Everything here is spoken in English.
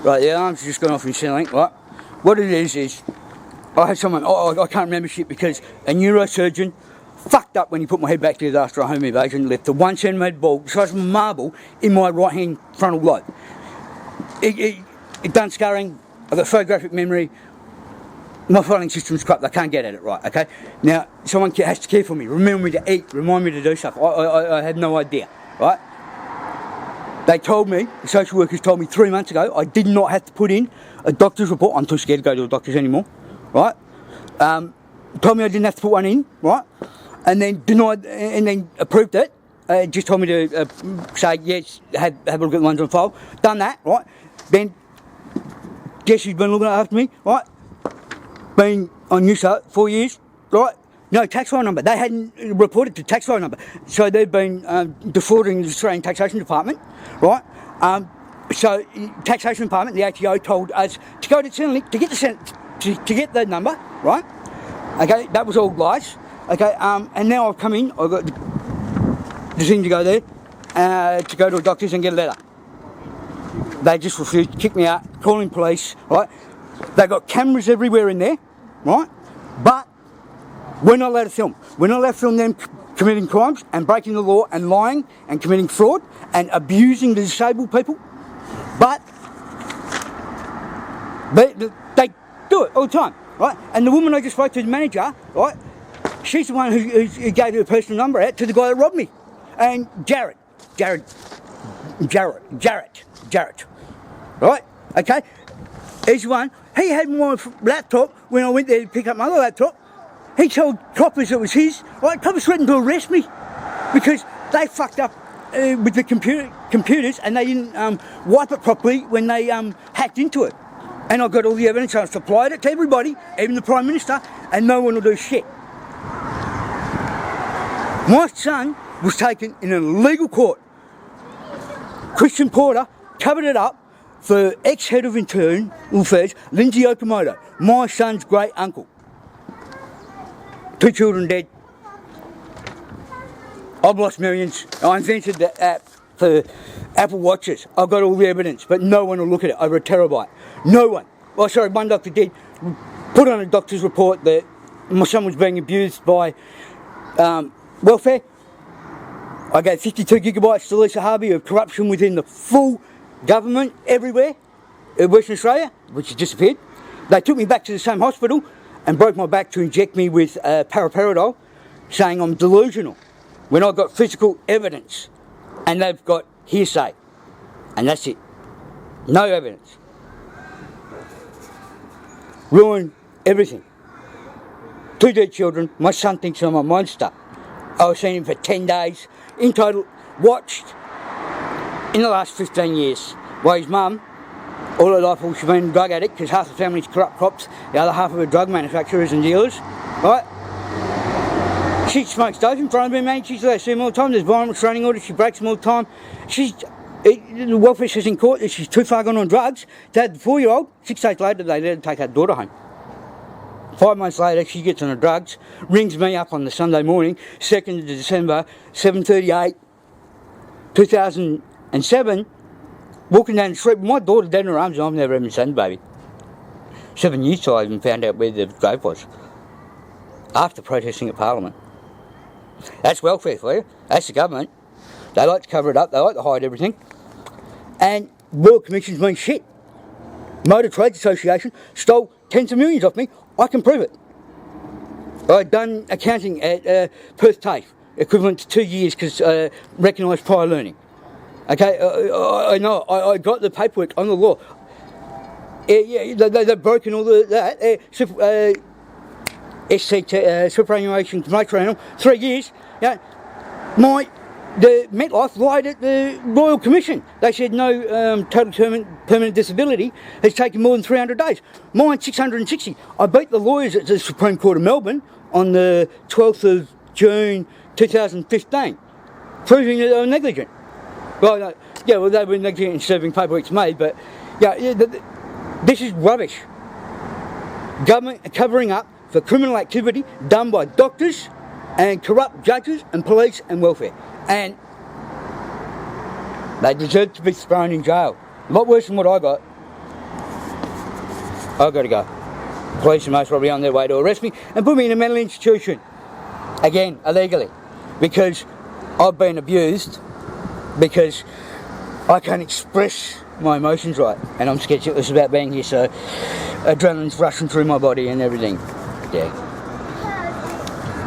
Right, the alarm's just gone off in Centrelink, right? What it is I had someone, I can't remember shit because a neurosurgeon fucked up when he put my head back together after a home invasion, left a 1 centimetre ball, the size of a marble, in my right hand frontal lobe. It done scarring, I've got photographic memory, my filing system's crap, I can't get at it right, okay? Now, someone has to care for me, remember me to eat, remind me to do stuff. I had no idea, right? They told me, the social workers told me 3 months ago, I did not have to put in a doctor's report. I'm too scared to go to the doctors anymore, right? Told me I didn't have to put one in, right? And then denied, and then approved it. Just told me to say, yes, have a look at the ones on file. Done that, right? Then, guess who's been looking after me, right? Been on USO 4 years, right? No tax file number. They hadn't reported to tax file number. So they've been defrauding the Australian Taxation Department, right? So Taxation Department, the ATO, told us to go to Centrelink to get the number, right? Okay, that was all lies. Okay, and now I've come in, I've got the thing to go there, to go to a doctor's and get a letter. They just refused to kick me out, calling police, right? They got cameras everywhere in there, right? But we're not allowed to film. We're not allowed to film them committing crimes and breaking the law and lying and committing fraud and abusing the disabled people. But they do it all the time, right? And the woman I just spoke to, the manager, right? She's the one who gave her personal number out to the guy that robbed me. And Jarrett, right? Okay? He's the one. He had my laptop when I went there to pick up my other laptop. He told coppers it was his. Right? Coppers threatened to arrest me because they fucked up with the computers and they didn't wipe it properly when they hacked into it. And I got all the evidence. I supplied it to everybody, even the Prime Minister, and no one will do shit. My son was taken in an illegal court. Christian Porter covered it up for ex-head of internal affairs, Lindsay Okamoto, my son's great uncle. 2 children dead. I've lost millions. I invented the app for Apple Watches. I've got all the evidence, but no one will look at it over a terabyte. No one. Oh, sorry, one doctor did put on a doctor's report that my son was being abused by welfare. I gave 52 gigabytes to Lisa Harvey of corruption within the full government everywhere in Western Australia, which has disappeared. They took me back to the same hospital and broke my back to inject me with paraperidol, saying I'm delusional, when I got physical evidence, and they've got hearsay, and that's it. No evidence. Ruined everything. 2 dead children. My son thinks I'm a monster. I was seeing him for 10 days. In total, watched in the last 15 years. While his mum, all her life, she's been a drug addict because half the family's corrupt cops, the other half of her drug manufacturers and dealers, right? She smokes dope in front of me, man. She's there, see him all the time. There's violent restraining orders. She breaks them all the time. The welfare says in court that she's too far gone on drugs to have the 4-year-old. 6 days later, they let her take her daughter home. 5 months later, she gets on the drugs, rings me up on the Sunday morning, 2nd of December, 7:38, 2007, walking down the street with my daughter dead in her arms, and I've never even seen the baby. 7 years till I even found out where the grave was. After protesting at Parliament. That's welfare for you. That's the government. They like to cover it up. They like to hide everything. And Royal Commission's been shit. Motor Trades Association stole tens of millions off me. I can prove it. I'd done accounting at Perth TAFE, equivalent to 2 years because recognised prior learning. Okay, I know, I got the paperwork on the law. They've broken all that. SCT, superannuation complaint trial, 3 years. Yeah, the MetLife lied at the Royal Commission. They said no total permanent disability has taken more than 300 days. Mine 660. I beat the lawyers at the Supreme Court of Melbourne on the 12th of June 2015, proving that they were negligent. Well, they were negligent in serving paperwork to me, but this is rubbish. Government covering up for criminal activity done by doctors and corrupt judges and police and welfare. And they deserve to be thrown in jail. A lot worse than what I got. I've got to go. Police are most probably on their way to arrest me and put me in a mental institution. Again, illegally. Because I've been abused. Because I can't express my emotions right. And I'm scared shitless about being here, so adrenaline's rushing through my body and everything. Yeah.